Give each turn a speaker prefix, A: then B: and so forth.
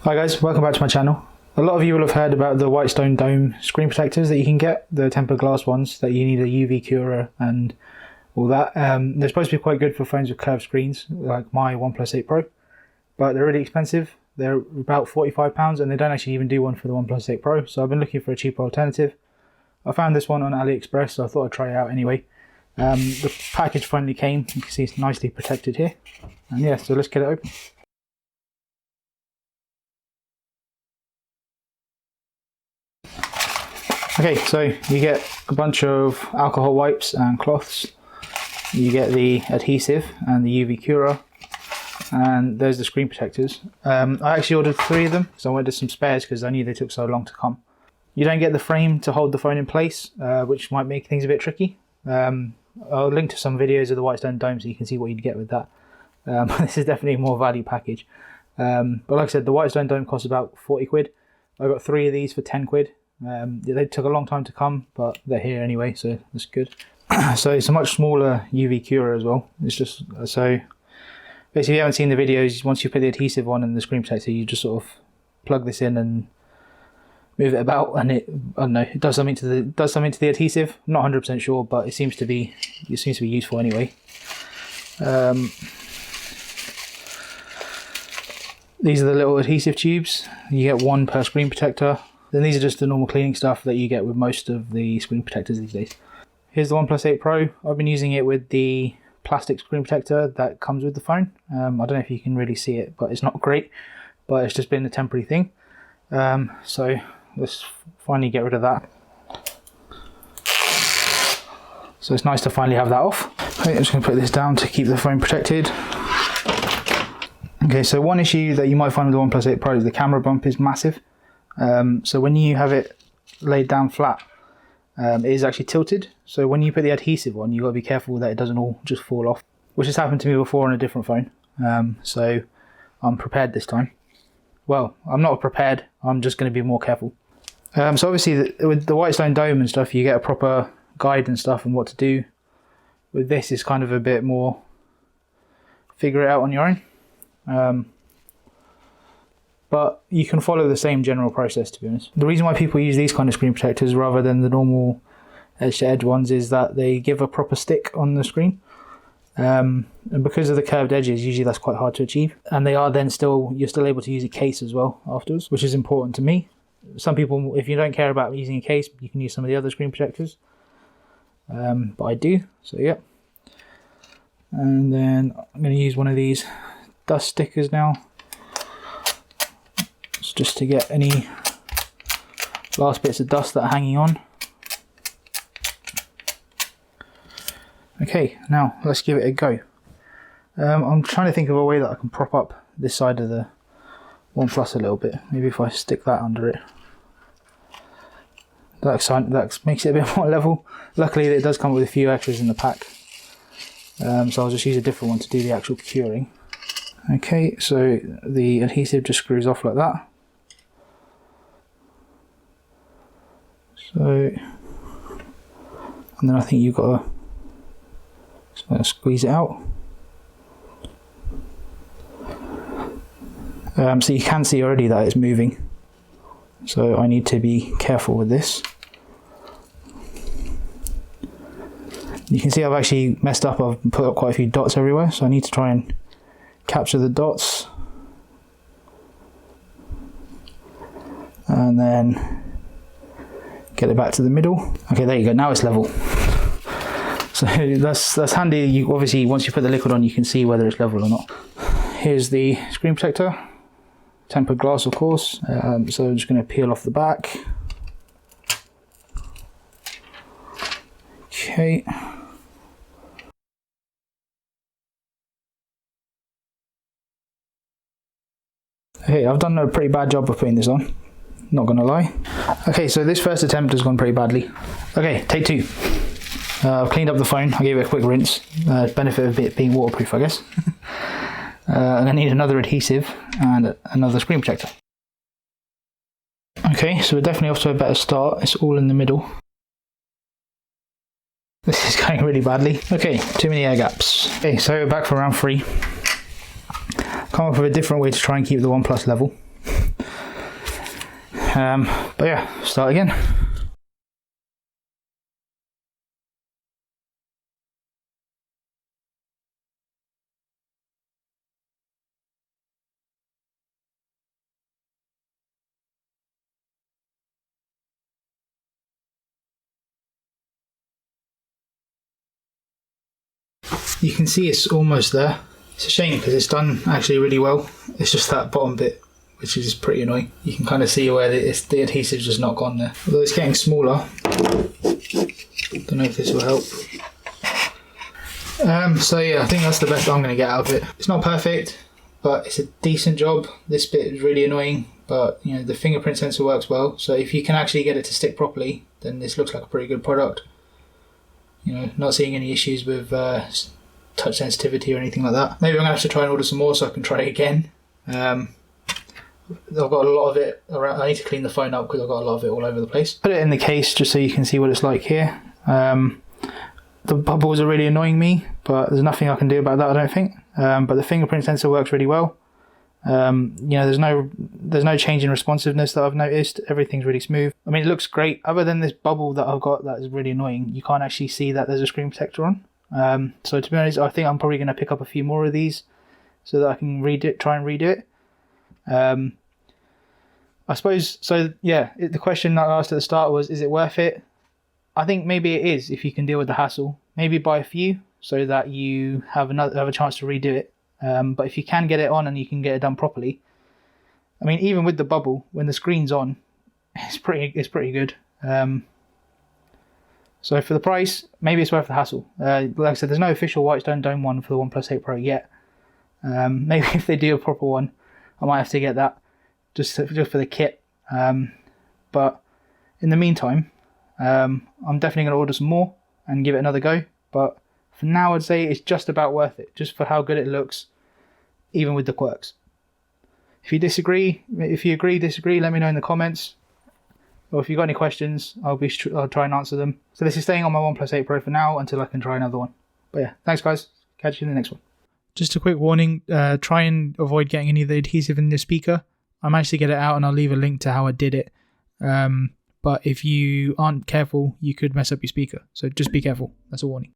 A: Hi guys, welcome back to my channel. A lot of you will have heard about the Whitestone dome screen protectors that you can get, the tempered glass ones that you need a UV curer and all that. They're supposed to be quite good for phones with curved screens, like my OnePlus 8 Pro, but they're really expensive. They're about £45 and they don't actually even do one for the OnePlus 8 Pro, so I've been looking for a cheaper alternative. I found this one on AliExpress, so I thought I'd try it out anyway. The package finally came, you can see it's nicely protected here. And yeah, so let's get it open. Okay, so you get a bunch of alcohol wipes and cloths. You get the adhesive and the UV curer, and there's the screen protectors. I actually ordered 3 of them because I wanted some spares because I knew they took so long to come. You don't get the frame to hold the phone in place, which might make things a bit tricky. I'll link to some videos of the Whitestone dome so you can see what you'd get with that. This is definitely a more value package. But like I said, the Whitestone dome costs about 40 quid. I got 3 of these for 10 quid. They took a long time to come, but they're here anyway, so that's good. So it's a much smaller UV curer as well. It's just, so basically if you haven't seen the videos, once you put the adhesive on and the screen protector, you just sort of plug this in and move it about, and it, I don't know, it does something to the adhesive. I'm not 100% sure, but it seems to be useful anyway. These are the little adhesive tubes. You get 1 per screen protector. Then these are just the normal cleaning stuff that you get with most of the screen protectors these days. Here's the OnePlus 8 Pro. I've been using it with the plastic screen protector that comes with the phone. I don't know if you can really see it, but it's not great, but it's just been a temporary thing. So let's finally get rid of that. So it's nice to finally have that off. Okay, I'm just going to put this down to keep the phone protected. Okay, so one issue that you might find with the OnePlus 8 Pro is the camera bump is massive. So when you have it laid down flat, it is actually tilted. So when you put the adhesive on, you've got to be careful that it doesn't all just fall off, which has happened to me before on a different phone. So I'm prepared this time. Well, I'm not prepared, I'm just going to be more careful. So obviously with the Whitestone dome and stuff, you get a proper guide and stuff and what to do. With this, it's kind of a bit more figure it out on your own. But you can follow the same general process, to be honest. The reason why people use these kind of screen protectors rather than the normal edge-to-edge ones is that they give a proper stick on the screen. And because of the curved edges, usually that's quite hard to achieve. And they are then you're still able to use a case as well afterwards, which is important to me. Some people, if you don't care about using a case, you can use some of the other screen protectors. But I do, so yeah. And then I'm going to use one of these dust stickers now, just to get any last bits of dust that are hanging on. Okay, now let's give it a go. I'm trying to think of a way that I can prop up this side of the OnePlus a little bit. Maybe if I stick that under it. That makes it a bit more level. Luckily it does come with a few extras in the pack. So I'll just use a different one to do the actual curing. Okay, so the adhesive just screws off like that. So, and then I think you've got to squeeze it out. So you can see already that it's moving. So I need to be careful with this. You can see I've actually messed up. I've put up quite a few dots everywhere, so I need to try and capture the dots. And then get it back to the middle. Okay, there you go, now it's level. So that's handy. You obviously, once you put the liquid on, you can see whether it's level or not. Here's the screen protector, tempered glass of course. So I'm just going to peel off the back. Okay. Okay, I've done a pretty bad job of putting this on, not gonna lie. Okay, so this first attempt has gone pretty badly. Okay, take 2. I've cleaned up the phone, I gave it a quick rinse. Benefit of it being waterproof, I guess. And I need another adhesive and another screen protector. Okay, so we're definitely off to a better start. It's all in the middle. This is going really badly. Okay, too many air gaps. Okay, so we're back for round 3. Come up with a different way to try and keep the OnePlus level. But yeah, start again. You can see it's almost there. It's a shame because it's done actually really well. It's just that bottom bit which is pretty annoying. You can kind of see where the adhesive's just not gone there. Although it's getting smaller. Don't know if this will help. So yeah, I think that's the best I'm going to get out of it. It's not perfect, but it's a decent job. This bit is really annoying, but you know, the fingerprint sensor works well. So if you can actually get it to stick properly, then this looks like a pretty good product. You know, not seeing any issues with touch sensitivity or anything like that. Maybe I'm going to have to try and order some more so I can try it again. I've got a lot of it around. I need to clean the phone up because I've got a lot of it all over the place. Put it in the case just so you can see what it's like here. The bubbles are really annoying me, but there's nothing I can do about that, I don't think. But the fingerprint sensor works really well. You know, there's no change in responsiveness that I've noticed. Everything's really smooth. I mean, it looks great. Other than this bubble that I've got that is really annoying, you can't actually see that there's a screen protector on. So to be honest, I think I'm probably going to pick up a few more of these so that I can try and redo it. I suppose, so yeah, the question that I asked at the start was, is it worth it? I think maybe it is if you can deal with the hassle. Maybe buy a few so that you have a chance to redo it. But if you can get it on and you can get it done properly, I mean, even with the bubble, when the screen's on, it's pretty good. So for the price, maybe it's worth the hassle. Like I said, there's no official Whitestone Dome one for the OnePlus 8 Pro yet. Maybe if they do a proper one, I might have to get that just for the kit. But in the meantime, I'm definitely going to order some more and give it another go. But for now, I'd say it's just about worth it, just for how good it looks, even with the quirks. If you agree, disagree, let me know in the comments. Or if you've got any questions, I'll try and answer them. So this is staying on my OnePlus 8 Pro for now until I can try another one. But yeah, thanks guys. Catch you in the next one. Just a quick warning, try and avoid getting any of the adhesive in the speaker. I managed to get it out and I'll leave a link to how I did it. But if you aren't careful, you could mess up your speaker. So just be careful. That's a warning.